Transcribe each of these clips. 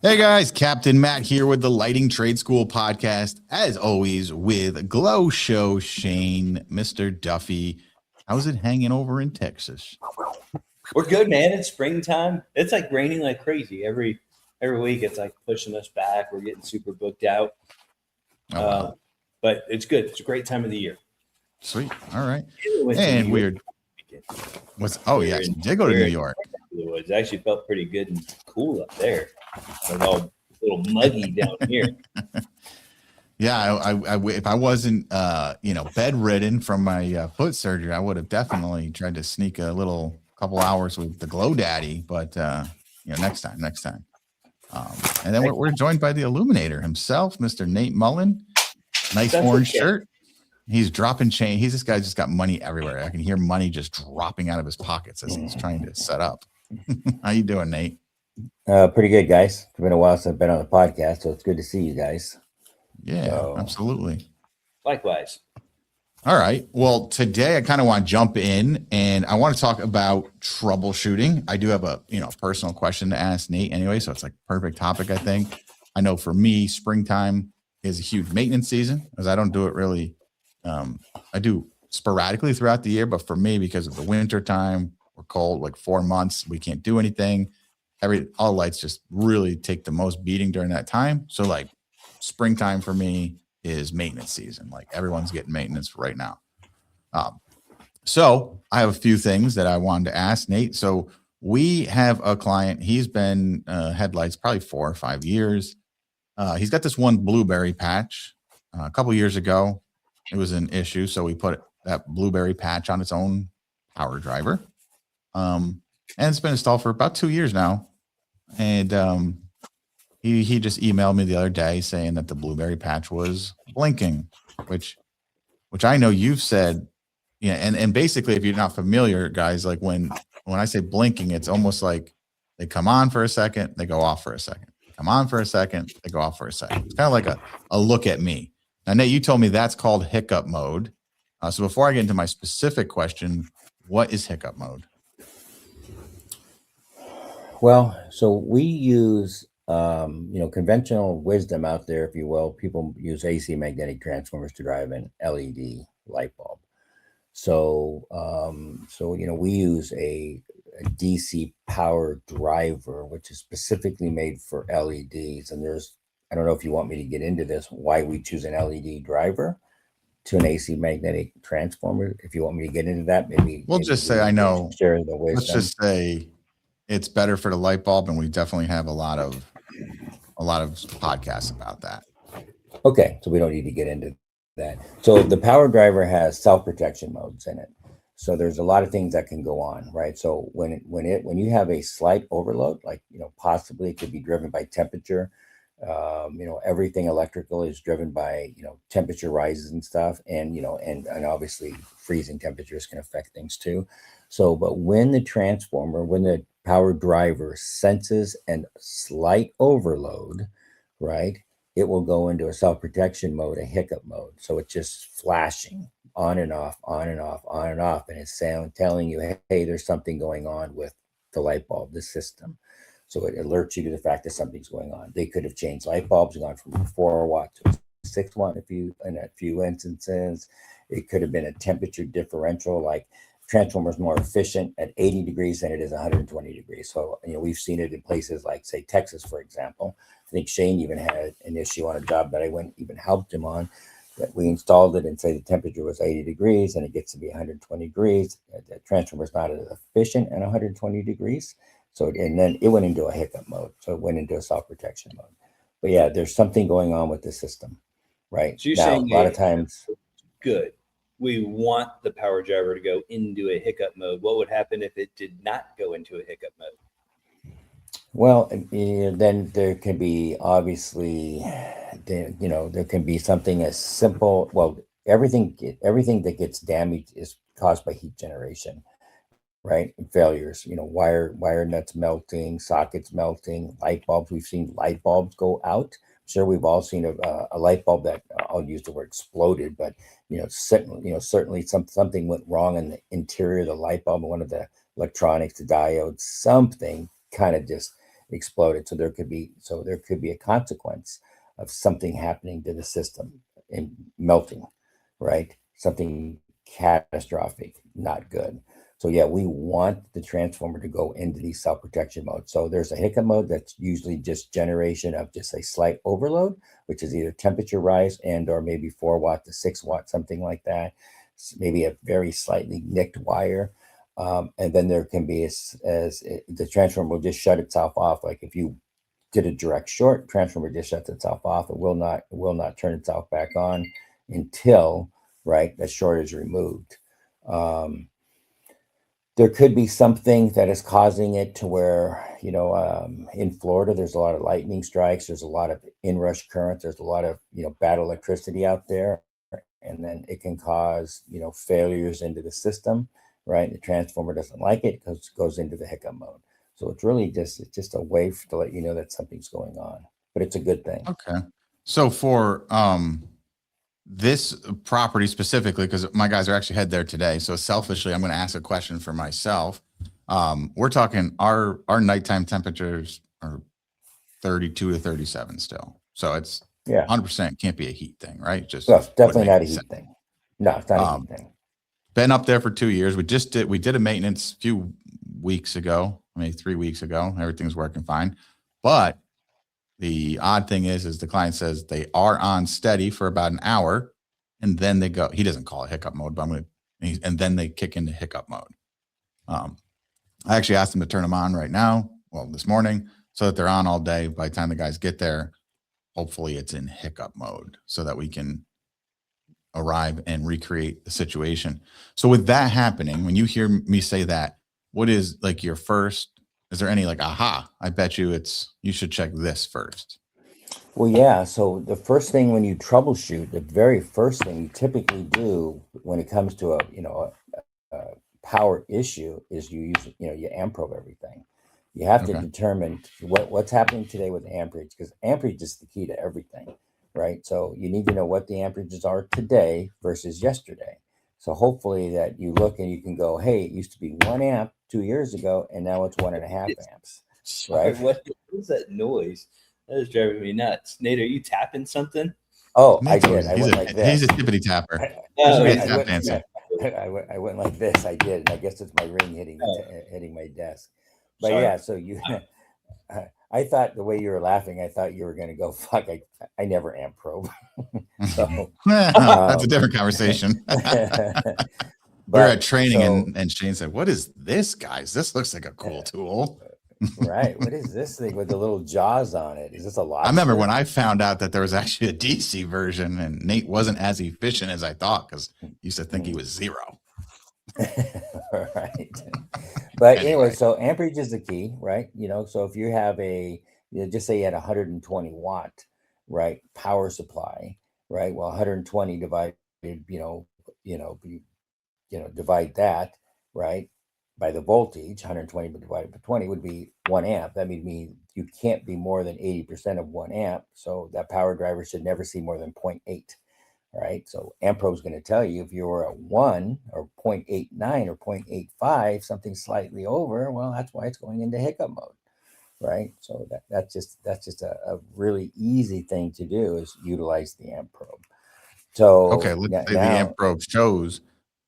Hey guys, Captain Matt here with the Lighting Trade School podcast. As always, with Glo Show Shane, Mr. Duffy. How's it hanging over in Texas? We're good, man. It's springtime. It's like raining like crazy every week. It's like pushing us back. We're getting super booked out. Oh, wow. But it's good. It's a great time of the year. Sweet. All right. Went And to weird. Yes, we did go to New York. It actually felt pretty good and cool up there. It was all a little muggy down here. Yeah, if I wasn't, bedridden from my foot surgery, I would have definitely tried to sneak a couple hours with the Glow Daddy. But next time. And then we're joined by the Illuminator himself, Mr. Nate Mullen. Nice orange shirt. He's dropping change. This guy just got money everywhere. I can hear money just dropping out of his pockets as he's trying to set up. How you doing, Nate? Pretty good, guys. It's been a while since I've been on the podcast, so it's good to see you guys. Yeah, absolutely. Likewise. All right. Well, today I kind of want to jump in and I want to talk about troubleshooting. I do have a personal question to ask Nate anyway, so it's like perfect topic, I think. I know for me, springtime is a huge maintenance season because I don't do it really. I do sporadically throughout the year, but for me, because of the winter time, we're cold, like 4 months, we can't do anything. All lights just really take the most beating during that time. So like springtime for me is maintenance season. Like everyone's getting maintenance right now. So I have a few things that I wanted to ask Nate. So we have a client, he's been headlights probably 4 or 5 years. He's got this one blueberry patch. A couple years ago, it was an issue. So we put that blueberry patch on its own power driver. And it's been installed for about 2 years now. And he just emailed me the other day saying that the blueberry patch was blinking, which I know you've said, and basically if you're not familiar, guys, like when I say blinking, it's almost like they come on for a second, they go off for a second. Come on for a second, they go off for a second. It's kind of like a look at me. Now, Nate, you told me that's called hiccup mode. So before I get into my specific question, what is hiccup mode? Well, so we use, conventional wisdom out there, if you will. People use AC magnetic transformers to drive an LED light bulb. So we use a DC power driver, which is specifically made for LEDs. And I don't know if you want me to get into this, why we choose an LED driver to an AC magnetic transformer. If you want me to get into that, maybe just say I know. Share the wisdom. Let's just say it's better for the light bulb, and we definitely have a lot of podcasts about that. Okay, so we don't need to get into that. So the power driver has self-protection modes in it. So there's a lot of things that can go on, right? So when you have a slight overload, like possibly it could be driven by temperature. Everything electrical is driven by temperature rises and stuff, and obviously freezing temperatures can affect things too. So, but when the power driver senses a slight overload, right, it will go into a self-protection mode, a hiccup mode. So it's just flashing on and off, on and off, on and off, and it's telling you, hey, there's something going on with the light bulb, the system. So it alerts you to the fact that something's going on. They could have changed light bulbs and gone from a 4-watt to a 6-watt in a few instances. It could have been a temperature differential, like transformer's more efficient at 80 degrees than it is 120 degrees. So we've seen it in places like, say, Texas, for example. I think Shane even had an issue on a job that I even helped him on, that we installed it and say the temperature was 80 degrees and it gets to be 120 degrees. The transformer's not as efficient at 120 degrees. So, and then it went into a hiccup mode. So it went into a self-protection mode. But yeah, there's something going on with the system, right? So you're now, saying a lot of times. Good. We want the power driver to go into a hiccup mode. What would happen if it did not go into a hiccup mode? Well, then there can be obviously, there can be something as simple. Well, everything that gets damaged is caused by heat generation. Right? And failures, wire nuts melting, sockets melting, light bulbs. We've seen light bulbs go out. I'm sure we've all seen a light bulb that I'll use the word exploded, but certainly something went wrong in the interior of the light bulb, one of the electronics, the diodes, something kind of just exploded. So there could be a consequence of something happening to the system and melting, right? Something catastrophic, not good. So yeah, we want the transformer to go into these self-protection modes. So there's a hiccup mode that's usually just generation of just a slight overload, which is either temperature rise and or maybe 4 watt to 6 watt, something like that. Maybe a very slightly nicked wire. And then there can be the transformer will just shut itself off. Like if you did a direct short, transformer just shuts itself off. It will not turn itself back on until that short is removed. There could be something that is causing it to where, in Florida, there's a lot of lightning strikes. There's a lot of inrush current. There's a lot of, bad electricity out there. And then it can cause, failures into the system, right? The transformer doesn't like it because it goes into the hiccup mode. So it's really just a way to let you know that something's going on, but it's a good thing. Okay. So for this property specifically, because my guys are actually head there today. So selfishly, I'm going to ask a question for myself. We're talking our nighttime temperatures are 32 to 37 still. So it's 100% can't be a heat thing, right? Just no, it's definitely not a heat thing. No, it's not a heat thing. Been up there for 2 years. We did a maintenance a few weeks ago, maybe 3 weeks ago. Everything's working fine. But the odd thing is the client says they are on steady for about an hour, and then they go. He doesn't call it hiccup mode, but and then they kick into hiccup mode. I actually asked them to turn them on right now. Well, this morning, so that they're on all day. By the time the guys get there, hopefully it's in hiccup mode, so that we can arrive and recreate the situation. So with that happening, when you hear me say that, what is like your first? Is there any aha? I bet you you should check this first. Well, yeah. So the first thing when you troubleshoot, the very first thing you typically do when it comes to a power issue is you use, you amp probe everything. You have to determine what's happening today with amperage, because amperage is the key to everything, right? So you need to know what the amperages are today versus yesterday. So hopefully that you look and you can go, hey, it used to be 1 amp 2 years ago, and now it's 1.5 amps. Sorry, right? what is that noise? That is driving me nuts. Nate, are you tapping something? Oh, I did. I went like this. He's a tippity tapper. I went like this. I did, and I guess it's my ring hitting my desk. But Sorry. yeah, so I thought the way you were laughing, I thought you were going to go, fuck, I never amp probe. So, that's a different conversation. We're at training and Shane said, what is this, guys? This looks like a cool tool. Right. What is this thing with the little jaws on it? Is this a lobster? I remember when I found out that there was actually a DC version, and Nate wasn't as efficient as I thought, because he used to think he was 0. Right. But anyway, so amperage is the key, right? So if you have just say you had 120 watt, right, power supply, right? Well, 120 divided, divide that, right, by the voltage, 120 divided by 20 would be 1 amp. That would mean you can't be more than 80% of 1 amp. So that power driver should never see more than 0.8. Right. So amp probe is going to tell you if you're at 1 or 0.89 or 0.85, something slightly over, well, that's why it's going into hiccup mode. Right. So that's just a really easy thing to do, is utilize the amp probe. So okay, let's say the amp probe shows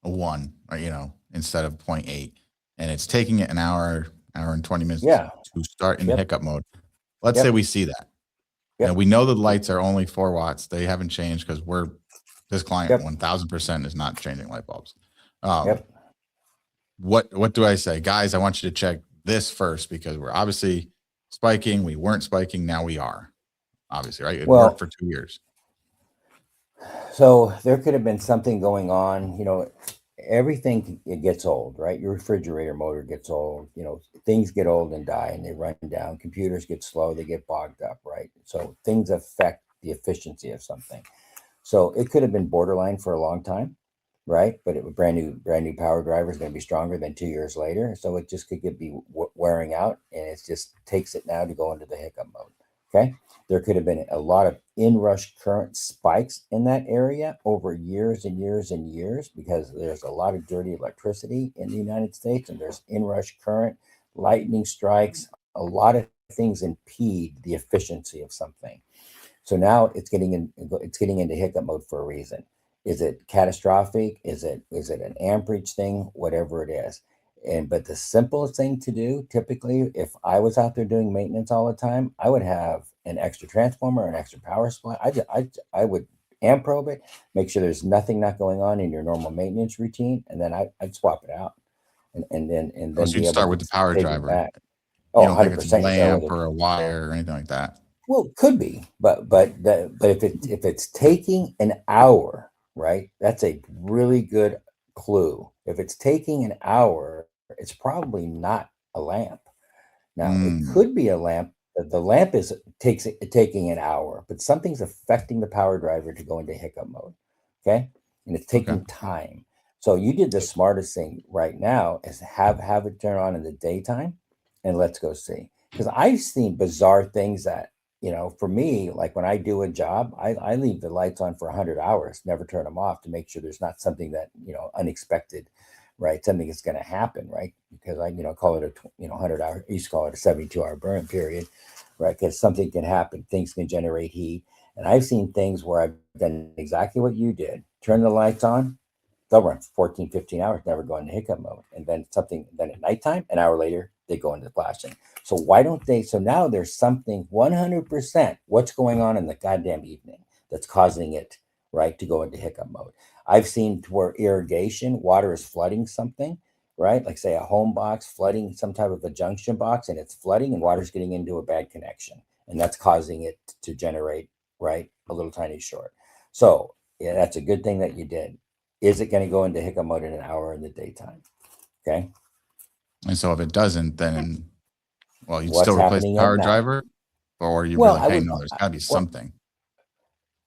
a 1, instead of 0.8, and it's taking it an hour and 20 minutes to start in the hiccup mode. Let's say we see that. Now we know the lights are only 4 watts. They haven't changed, because this client 1000% is not changing light bulbs. What do I say? Guys, I want you to check this first, because we're obviously spiking. We weren't spiking. Now we are, obviously, right? It worked for 2 years. So there could have been something going on. Everything, it gets old, right? Your refrigerator motor gets old. Things get old and die, and they run down. Computers get slow. They get bogged up, right? So things affect the efficiency of something. So it could have been borderline for a long time, right? But it brand new power driver is going to be stronger than 2 years later. So it just could be wearing out, and it just takes it now to go into the hiccup mode. Okay. There could have been a lot of inrush current spikes in that area over years and years and years, because there's a lot of dirty electricity in the United States, and there's inrush current, lightning strikes, a lot of things impede the efficiency of something. So now it's getting into hiccup mode for a reason. Is it catastrophic? Is it an amperage thing? Whatever it is. But the simplest thing to do, typically, if I was out there doing maintenance all the time, I would have an extra transformer, an extra power supply. I would amp probe it, make sure there's nothing not going on in your normal maintenance routine, and then I'd swap it out, and then So be you'd able start to with the power take it driver. back. You Oh, don't think it's a 100%. You start with lamp it. or a wire or anything like that. Well, could be, but if it's taking an hour, right? That's a really good clue. If it's taking an hour, it's probably not a lamp. Now, it Mm, could be a lamp. The lamp is taking an hour, but something's affecting the power driver to go into hiccup mode. Okay, and it's okay. taking time. So you did the smartest thing right now is have it turn on in the daytime, and let's go see. Because I've seen bizarre things that, for me, like when I do a job, I leave the lights on for 100 hours, never turn them off to make sure there's not something that, unexpected, right? Something is going to happen, right? Because I, call it a 100-hour, I used to call it a 72-hour burn period, right? Because something can happen, things can generate heat. And I've seen things where I've done exactly what you did. Turn the lights on, they'll run for 14, 15 hours, never go into hiccup mode. And then at nighttime, an hour later, they go into flashing. So why don't they? So now there's something 100% what's going on in the goddamn evening that's causing it, right, to go into hiccup mode. I've seen to where irrigation, water is flooding something, right? Like say a home box flooding some type of a junction box, and it's flooding and water's getting into a bad connection. And that's causing it to generate, right, a little tiny short. So yeah, that's a good thing that you did. Is it going to go into hiccup mode in an hour in the daytime? Okay. And so if it doesn't, then, well, you'd What's still replace the happening at power night? driver, or you'd be Well, like, I hey, would. no, there's got to be Well, something.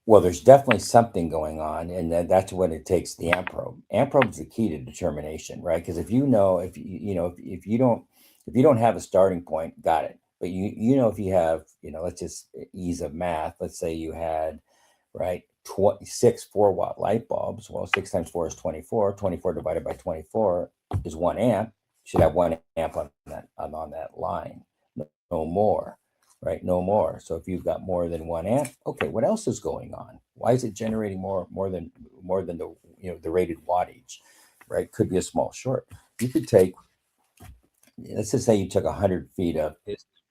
Well, there's definitely something going on, and that's what it takes the amp probe. Amp probe is the key to determination, right? Because if you know, if you don't have a starting point, got it. But if you have, let's just ease of math. Let's say you had, right, 6 4-watt light bulbs. Well, 6 times 4 is 24. 24 divided by 24 is 1 amp. You should have 1 amp on that line, no more. Right, no more. So if you've got more than 1 amp, okay, what else is going on? Why is it generating more than the the rated wattage? Right, could be a small short. You could take, let's just say you took 100 feet of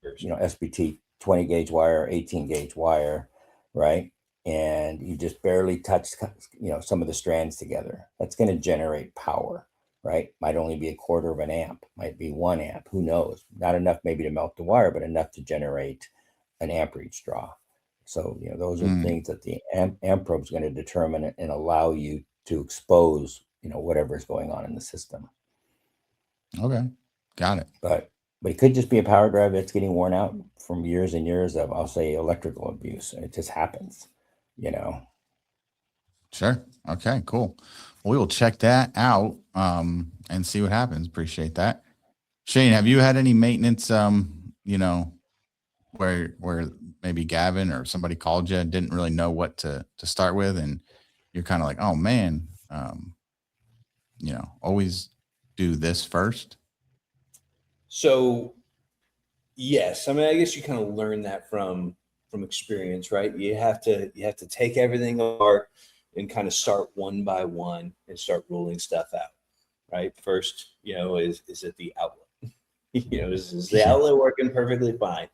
SBT 20 gauge wire, 18 gauge wire, right, and you just barely touched some of the strands together. That's going to generate power. Right, might only be a quarter of an amp, might be 1 amp, who knows? Not enough maybe to melt the wire, but enough to generate an amperage draw. So those are the things that the amp probe is going to determine and allow you to expose whatever is going on in the system. Okay, got it. But it could just be a power drive that's getting worn out from years and years of, I'll say, electrical abuse. It just happens. Sure. Okay, cool. We will check that out and see what happens. Appreciate that. Shane, have you had any maintenance where maybe Gavin or somebody called you and didn't really know what to start with, and you're kind of like, oh man, always do this first? So yes, I mean, I guess you kind of learn that from experience, right? You have to take everything apart and kind of start one by one and start ruling stuff out, right? First, is it the outlet? Is the outlet working perfectly fine?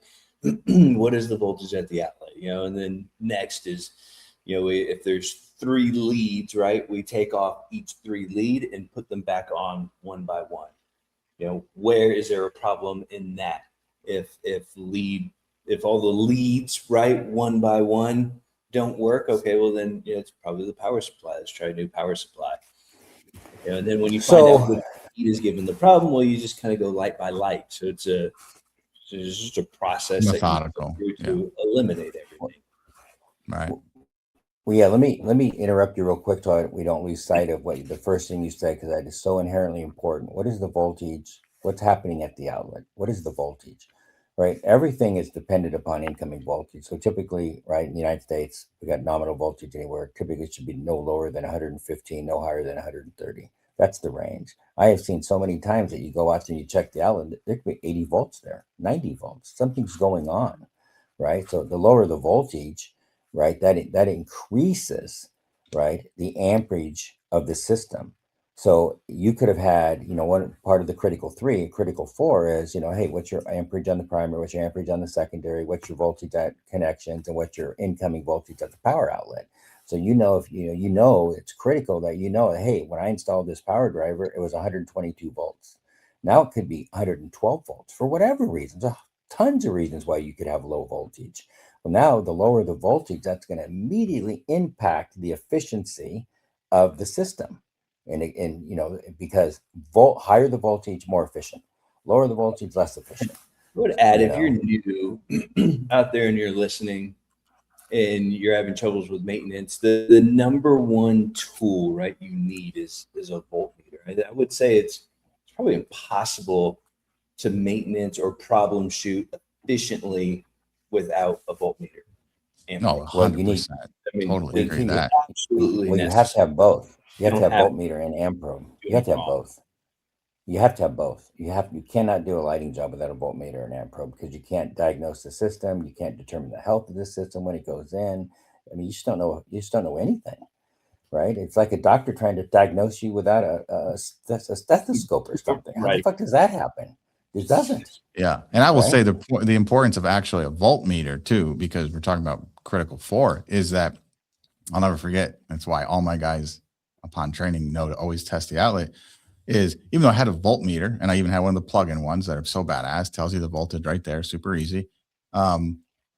What is the voltage at the outlet? And then next is, if there's 3 leads, right? We take off each 3 lead and put them back on one by one. Where is there a problem in that? If all the leads, right, one by one don't work, okay, well then it's probably the power supply. Let's try a new power supply. And then when you find out which lead is given the problem, well, you just kind of go light by light. So it's just a process Methodical, that you go through to eliminate everything. Right. Well, yeah, let me interrupt you real quick so we don't lose sight of what the first thing you said, because that is so inherently important. What is the voltage? What's happening at the outlet? What is the voltage? Right? Everything is dependent upon incoming voltage. So typically, right, in the United States, we got nominal voltage anywhere. Typically, it should be no lower than 115, no higher than 130. That's the range. I have seen so many times that you go out and you check the outlet, there could be 80 volts there, 90 volts. Something's going on, right? So the lower the voltage, right, that increases, right, the amperage of the system. So you could have had, one part of the critical 3, critical 4 is, hey, what's your amperage on the primary, what's your amperage on the secondary, what's your voltage at connections, and what's your incoming voltage at the power outlet. So if it's critical that hey, when I installed this power driver, it was 122 volts. Now it could be 112 volts for whatever reasons. Tons of reasons why you could have low voltage. Well, now the lower the voltage, that's going to immediately impact the efficiency of the system. And because higher the voltage, more efficient. Lower the voltage, less efficient. I would add, if you're new out there and you're listening and you're having troubles with maintenance, the number one tool, right, you need is a voltmeter. I would say it's probably impossible to maintenance or problem shoot efficiently without a voltmeter. No, 100%. Totally agree with that. Absolutely. Well, you have to have both. You have to have voltmeter and amp probe. You have to have both. You have to have both. You cannot do a lighting job without a voltmeter and amp probe, because you can't diagnose the system. You can't determine the health of the system when it goes in. I mean, you just don't know anything, right? It's like a doctor trying to diagnose you without a stethoscope or something. How the fuck does that happen? It doesn't. Yeah. And I will say the importance of actually a voltmeter too, because we're talking about critical 4, is that I'll never forget. That's why all my guys upon training know to always test the outlet. Is even though I had a voltmeter, and I even had one of the plug-in ones that are so badass, tells you the voltage right there, super easy. But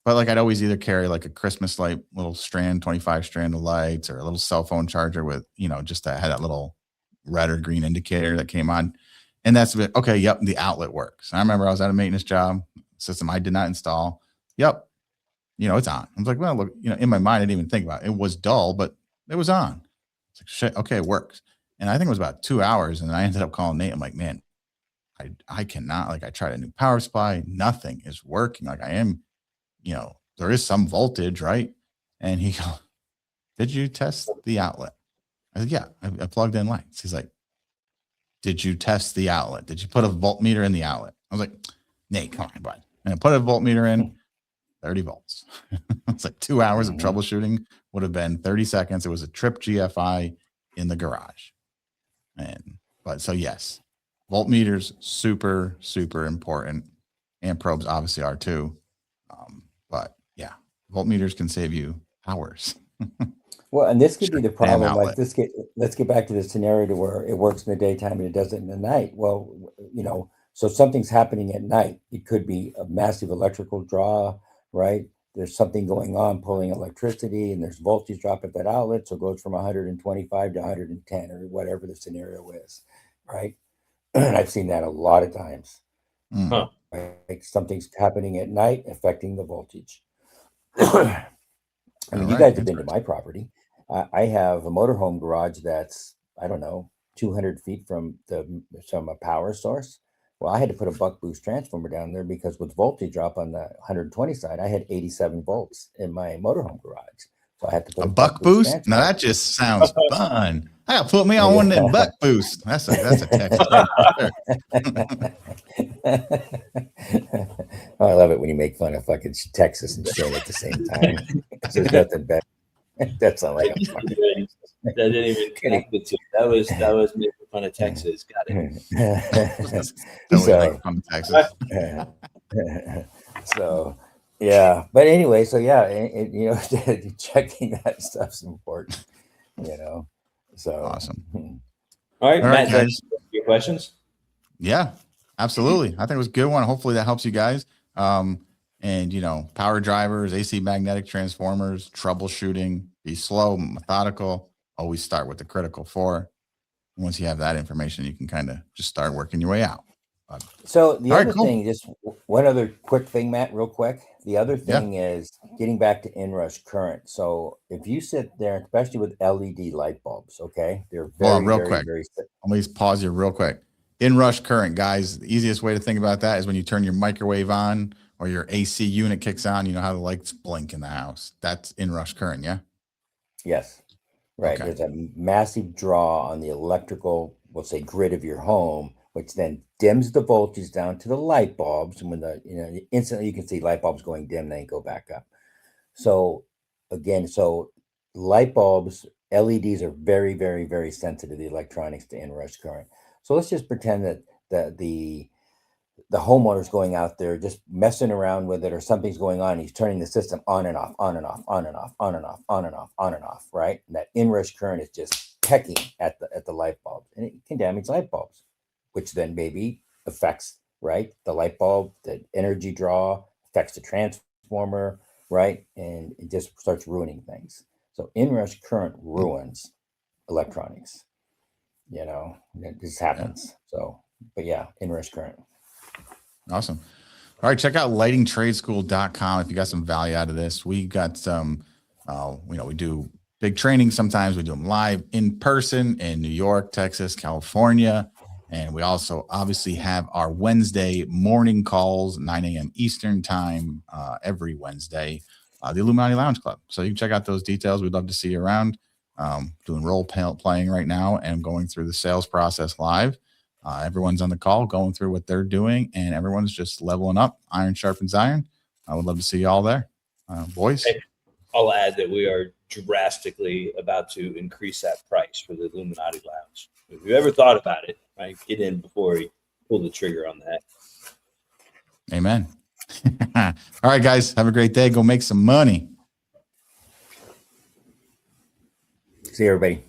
like I'd always either carry like a Christmas light, little strand, 25 strand of lights, or a little cell phone charger with, just that had that little red or green indicator that came on. And that's a bit, okay, yep, the outlet works. I remember I was at a maintenance job, system I did not install. Yep, it's on. I was like, well, look, in my mind, I didn't even think about it. It was dull, but it was on. It's like, shit, okay, it works. And I think it was about 2 hours. And I ended up calling Nate. I'm like, man, I cannot, I tried a new power supply. Nothing is working. Like I am, there is some voltage, right? And he goes, did you test the outlet? I said, yeah, I plugged in lights. He's like, did you test the outlet? Did you put a voltmeter in the outlet? I was like, Nate, come on, bud. And I put a voltmeter in, 30 volts. It's like 2 hours of troubleshooting would have been 30 seconds. It was a trip GFI in the garage. But yes, voltmeters, super, super important. Amp probes obviously are too. But yeah, voltmeters can save you hours. Well, and this could be the problem. Like let's get back to the scenario to where it works in the daytime and it doesn't in the night. Well, so something's happening at night. It could be a massive electrical draw, right? There's something going on pulling electricity, and there's voltage drop at that outlet. So it goes from 125 to 110 or whatever the scenario is, right? I've seen that a lot of times. Huh. Right? Something's happening at night affecting the voltage. I mean, you guys have been to my property. I have a motorhome garage that's, 200 feet from a power source. Well, I had to put a buck boost transformer down there because with voltage drop on the 120 side, I had 87 volts in my motorhome garage. So I had to put a buck boost. Now that just sounds fun. I gotta put me on one of them buck boost. That's a text. I love it when you make fun of fucking Texas and Shane at the same time. There's nothing better. That's not like that didn't even connect the two. That was making fun of Texas. Got it. So yeah, but anyway, so yeah, checking that stuff's important. So awesome. All right, Matt, guys. Your questions? Yeah, absolutely. I think it was a good one. Hopefully that helps you guys. And power drivers, AC magnetic transformers, troubleshooting, be slow, methodical. Always start with the critical 4. Once you have that information, you can kind of just start working your way out. So the other thing, just one other quick thing, Matt, real quick. The other thing is getting back to inrush current. So if you sit there, especially with LED light bulbs, okay, they're very quick. Let me pause you real quick. Inrush current, guys. The easiest way to think about that is when you turn your microwave on or your AC unit kicks on. You know how the lights blink in the house. That's inrush current, yeah? Yes. Right. Okay. There's a massive draw on the electrical we'll say grid of your home, which then dims the voltage down to the light bulbs. And when instantly you can see light bulbs going dim, they go back up. So again, light bulbs, LEDs are very, very, very sensitive to the electronics to inrush current. So let's just pretend that the homeowner's going out there just messing around with it, or something's going on. He's turning the system on and off, on and off, on and off, on and off, on and off, on and off, right? And that inrush current is just pecking at the light bulb, and it can damage light bulbs, which then maybe affects, right, the light bulb, the energy draw, affects the transformer, right? And it just starts ruining things. So inrush current ruins electronics. It just happens. So, but yeah, inrush current. Awesome. All right. Check out lightingtradeschool.com if you got some value out of this. We got some, we do big trainings. Sometimes we do them live in person in New York, Texas, California. And we also obviously have our Wednesday morning calls, 9 a.m. Eastern time, every Wednesday, the Illuminati Lounge Club. So you can check out those details. We'd love to see you around. Doing role playing right now and going through the sales process live. Everyone's on the call going through what they're doing, and everyone's just leveling up. Iron sharpens iron. I would love to see you all there. Boys. Hey, I'll add that we are drastically about to increase that price for the Illuminati Lounge. If you ever thought about it, right, get in before you pull the trigger on that. Amen. All right, guys, have a great day. Go make some money. See you, everybody.